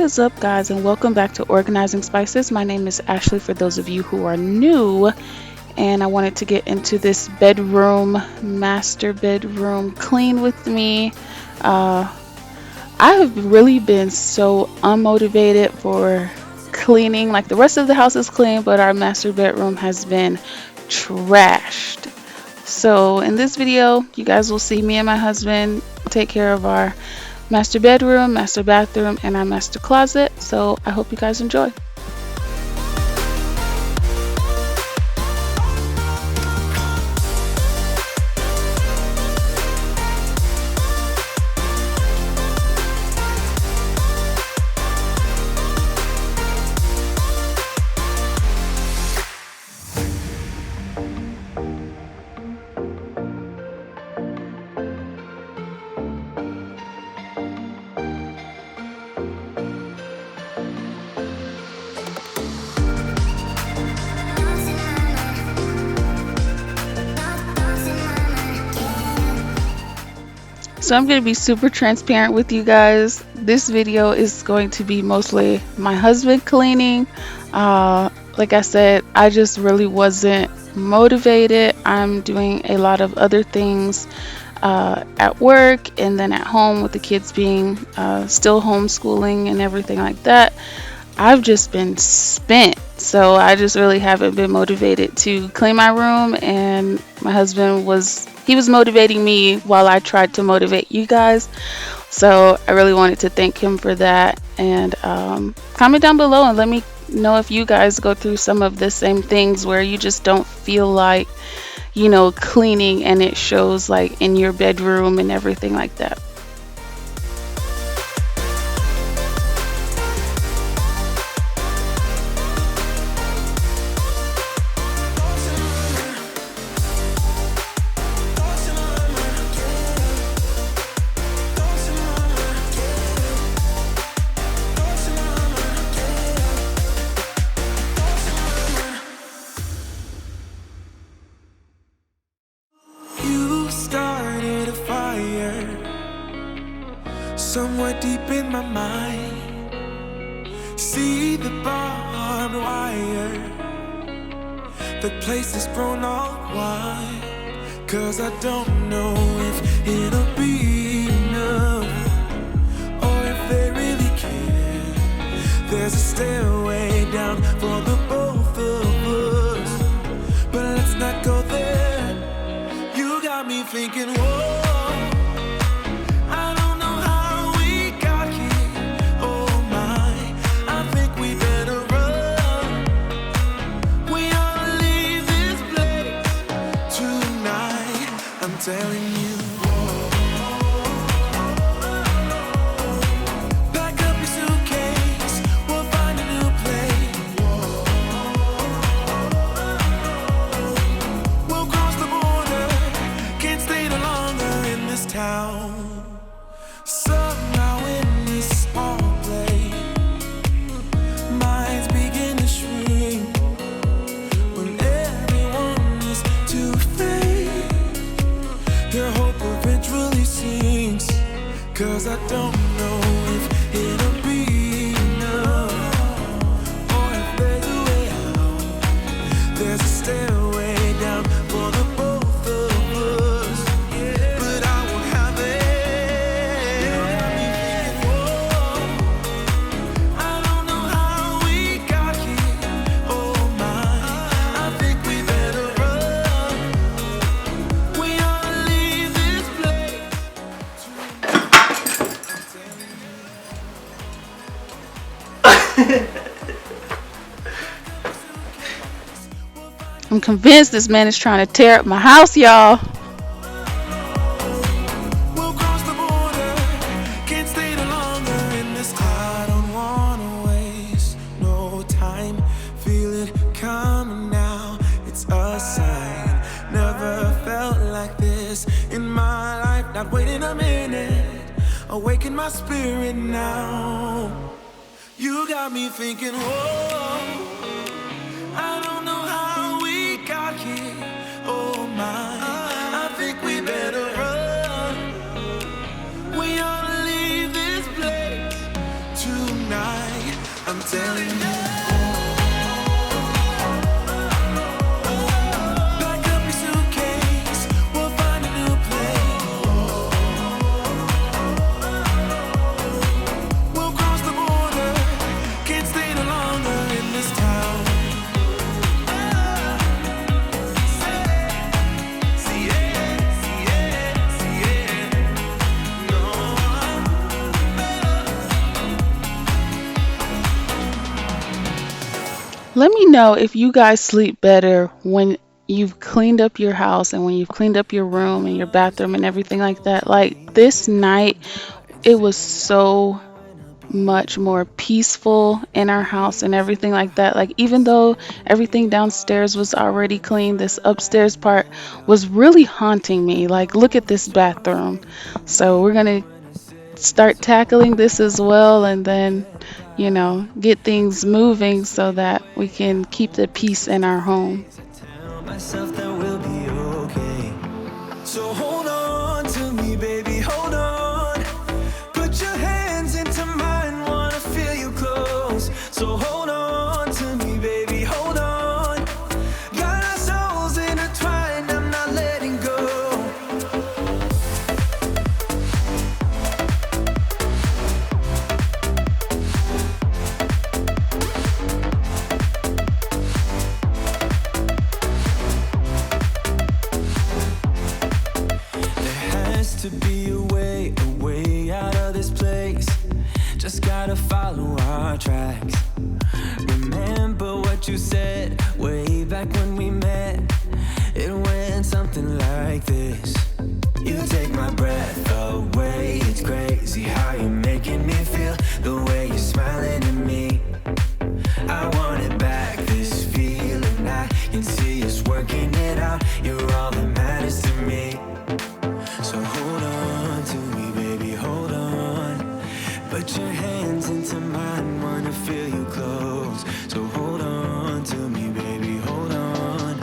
is up, guys, and welcome back to Organizing Spices. My name is Ashley for those of you who are new, and I wanted to get into this master bedroom clean with me. Uh, I have really been so unmotivated for cleaning. Like the rest of the house is clean, but our master bedroom has been trashed. So, in this video, you guys will see me and my husband take care of our master bedroom, master bathroom, and our master closet. So I hope you guys enjoy. So I'm going to be super transparent with you guys. This video is going to be mostly my husband cleaning. Like I said, I just really wasn't motivated. I'm doing a lot of other things at work and then at home with the kids being still homeschooling and everything like that. I've just been spent. So I just really haven't been motivated to clean my room, and my husband was motivating me while I tried to motivate you guys. So I really wanted to thank him for that. And comment down below and let me know if you guys go through some of the same things where you just don't feel like, cleaning, and it shows like in your bedroom and everything like that. You started a fire somewhere deep in my mind. See the barbed wire, the place is grown all wide. 'Cause I don't know if it'll be enough, or if they really care. There's a stairway down for the both of us, but let's not go there. You got me thinking, whoa, I don't know how we got here. Oh my, I think we better run. We ought to leave this place tonight, I'm telling you. Pack up your suitcase, we'll find a new place. We'll cross the border, can't stay no longer in this town. Somehow in this small place, minds begin to shrink when everyone is too fake. Their hope eventually sinks, 'cause I don't know if it'll be enough, or if there's a way out. There's a stairway down for the both of us, but I won't have it. You got me thinking, whoa, I don't know how we got here. Oh my, I think we better run. We ought to leave this place. I'm convinced this man is trying to tear up my house, y'all. We'll cross the border, can't stay no longer in this. I don't wanna waste no time, feel it coming now, it's a sign. Never felt like this in my life, not waiting a minute, awaken my spirit now. You got me thinking, whoa, I don't know how we got here. Oh my, I think we better run. We ought to leave this place tonight. Let me know if you guys sleep better when you've cleaned up your house and when you've cleaned up your room and your bathroom and everything like that. Like this night, it was so much more peaceful in our house and everything like that. Like, even though everything downstairs was already clean, this upstairs part was really haunting me. Like, look at this bathroom. So, we're going to start tackling this as well, and then, get things moving so that we can keep the peace in our home. Tell myself that we'll be okay. So hold on to me, baby, hold on. Put your hands into mine, wanna feel you close. So hold on to me, baby, hold on. Got our souls intertwined, I'm not letting go. To be a way out of this place. Just gotta follow our tracks. Remember what you said way back when we met. It went something like this. You take my breath away. It's crazy how you're making me feel. The way you're smiling at me, I want it back, this feeling. I can see us working it out. You're all that matters to me. So hold on to me, baby, hold on. Put your hands into mine, wanna feel you close. So hold on to me, baby, hold on.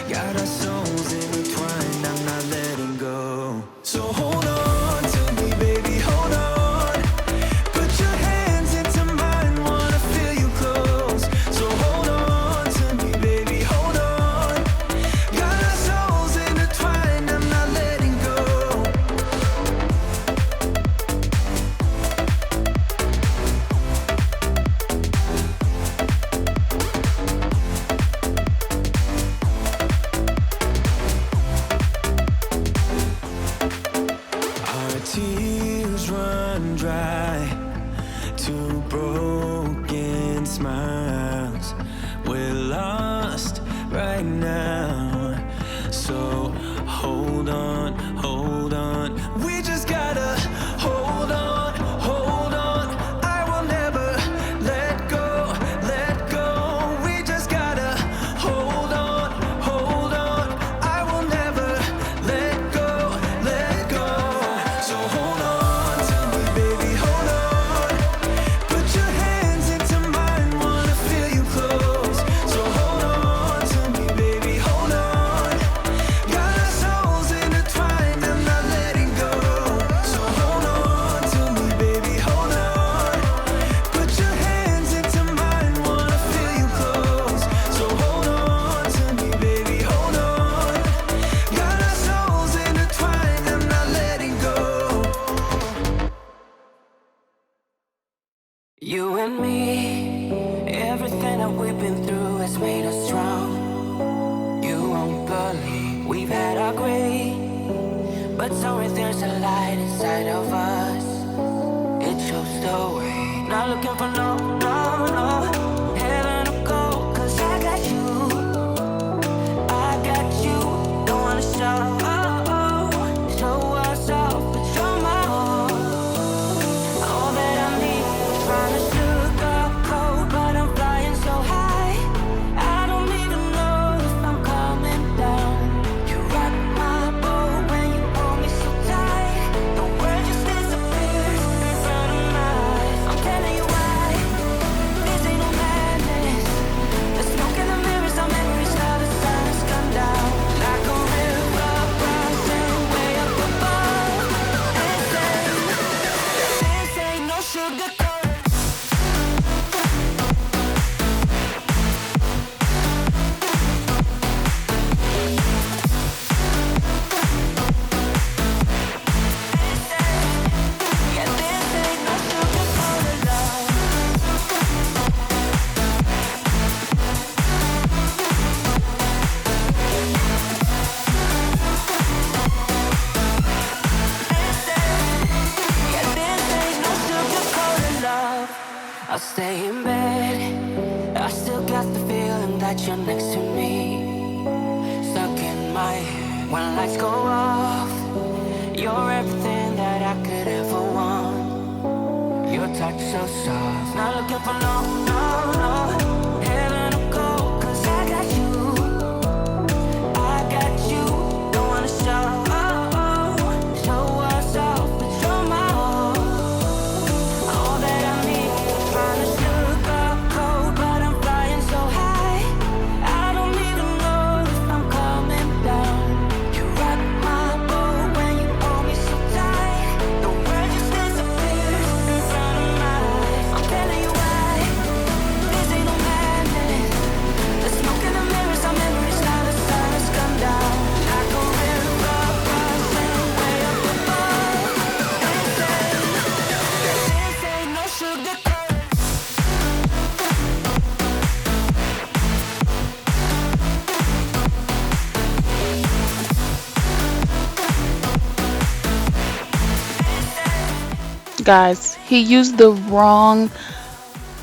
Got our souls intertwined, I'm not letting go. So hold on to me, baby, hold on. Put your hands into mine, wanna feel you close. So hold on to me, baby, hold on. Got our souls intertwined, I'm not letting go. Our tears run dry, two broken smiles. We're lost right now. So hold on, hold on. We just gotta hold on, hold on. I will never let go, let go. We just gotta hold on, hold on. I will never let go, let go. So hold on to me, baby, hold on. Put your hands into mine, wanna feel you close. So hold on to me, baby, hold on. Got our souls intertwined, I'm not letting go. So hold on to me, baby, hold on. Put your hands into mine, wanna feel you close. So hold on to me, baby, hold on. Got our souls intertwined, I'm not letting go. You and me, everything that we've been through has made us strong. You won't believe we've had our gray, but somewhere there's a light inside of us. It shows the way. Not looking for no, no, no heaven or gold, 'cause I got you, I got you. Don't wanna show us off, but you're my all. All that I need, trying to sugarcoat, but I'm flying so high. I don't even know if I'm coming down. You rock my boat when you hold me so tight. The world just disappears in front of my eyes. I'm telling you why. feeling that you're next to me, stuck in my head. When lights go off, you're everything that I could ever want. Your touch so soft, not looking for no heaven or gold, 'cause I got you, I got you. Don't wanna show us off, but you're my all that I need. Trying to sugarcoat, but I'm flying so high. I don't even know if I'm coming down. You rock my boat when you hold me so tight. The world just disappears in front of my eyes. I'm telling you why, this ain't no madness. The smoke in the mirrors, our memories now the sun has come down. Like a river rushing way up above. This ain't no sugar. Guys, he used the wrong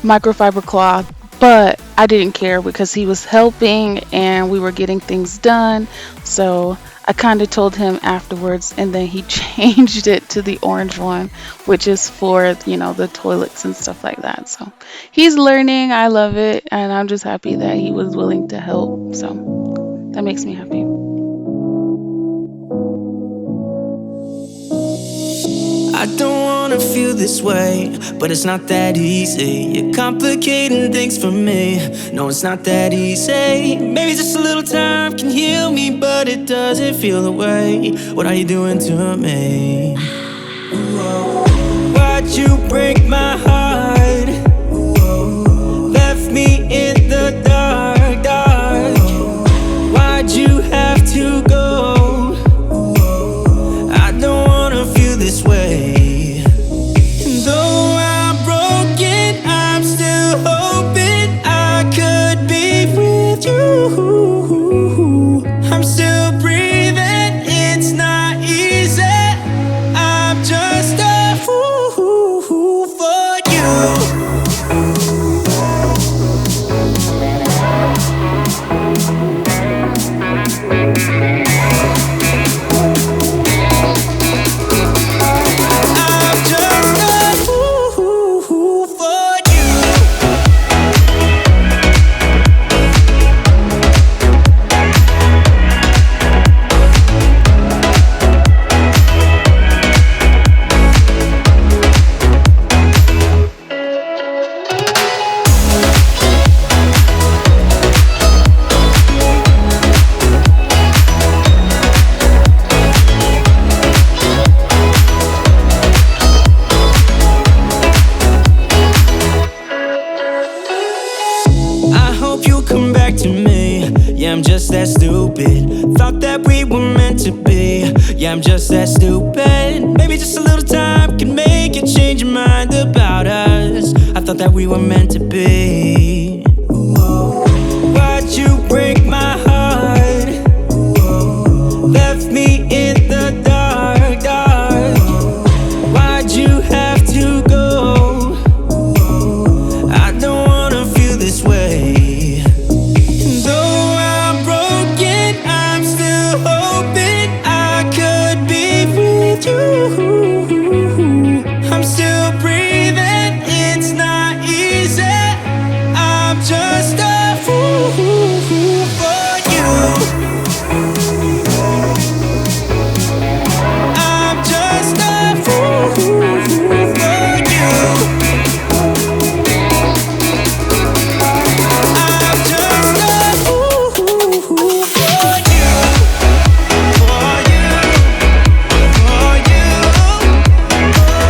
microfiber cloth, but I didn't care because he was helping and we were getting things done. So I kind of told him afterwards, and then he changed it to the orange one, which is for, the toilets and stuff like that. So he's learning. I love it, and I'm just happy that he was willing to help. So that makes me happy. I don't wanna feel this way, but it's not that easy. You're complicating things for me. No, it's not that easy. Maybe just a little time can heal me, but it doesn't feel the way. What are you doing to me? Why'd you break my heart? Left me in the dark, dark. Why'd you have to go? I don't wanna feel this way. Though I'm broken, I'm still hoping I could be with you. I'm still breathing, it's not easy. I'm just a fool for you. I'm just a fool for you. I hope you come back to me. Yeah, I'm just that stupid. Thought that we were meant to be. Yeah, I'm just that stupid. Maybe just a little time can make you change your mind about us. I thought that we were meant to be. Why'd you break my heart? Left me in the dark, dark. Why'd you have to go? I don't wanna feel this way. Though I'm broken, I'm still hoping I could be with you. I'm still breathing, it's not easy. I'm just a fool for you. I'm just a fool for you. I'm just a fool for you. For you. For you. I'm a fool for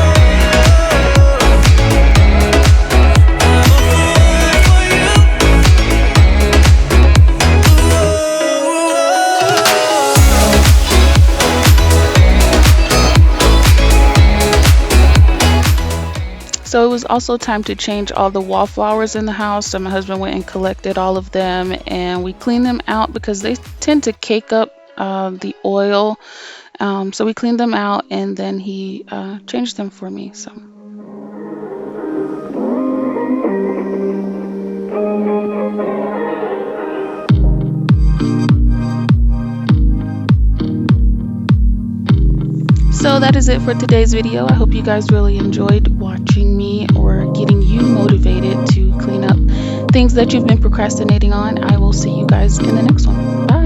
So it was also time to change all the wallflowers in the house. So my husband went and collected all of them, and we cleaned them out because they tend to cake up the oil. So we cleaned them out, and then he changed them for me. So. So that is it for today's video. I hope you guys really enjoyed watching me or getting you motivated to clean up things that you've been procrastinating on. I will see you guys in the next one. Bye.